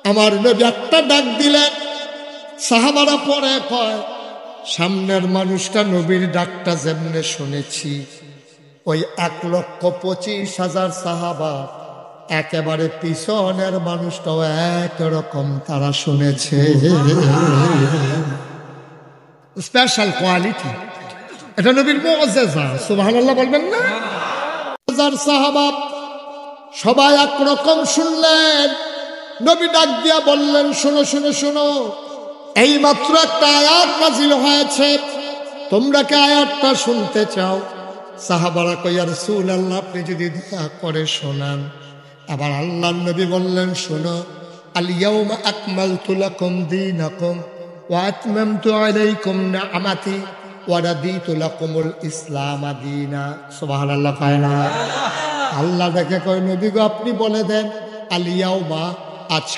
আমার নবী একটা ডাক দিলেন, সাহাবারা পরে কয় সামনের মানুষটা নবীর ডাকটা যেমনে শুনেছি ওই 1,25,000 সাহাবা একেবারে পিছনের মানুষটাও একরকম তারা শুনেছে। স্পেশাল কোয়ালিটি, এটা নবীর মুআজিজা। সুবহানাল্লাহ বলবেন না? হাজার সাহাবা সবাই একরকম শুনলেন। নবী ডাক দিয়া বললেন, শোনো শোনো শোনো, এই মাত্র একটা আয়াত নাযিল হয়েছে, তোমরা কি আয়াতটা শুনতে চাও? সাহাবারা কই, ইয়া রাসূলুল্লাহ, আপনি যদি দয়া করে শোনান। আবার আল্লাহর নবী বললেন, শোনো, আল ইয়াউমা আকমালতু লাকুম দীনাকুম ওয়া আতমামতু আলাইকুম নি'মাতি ওয়া রাদিতু লাকুমুল ইসলাম দীনা। সুবহানাল্লাহ কায়না। আল্লাহ দেখে কয়, নবী গো, আপনি বলে দেন, আল ইয়াউমা, আজ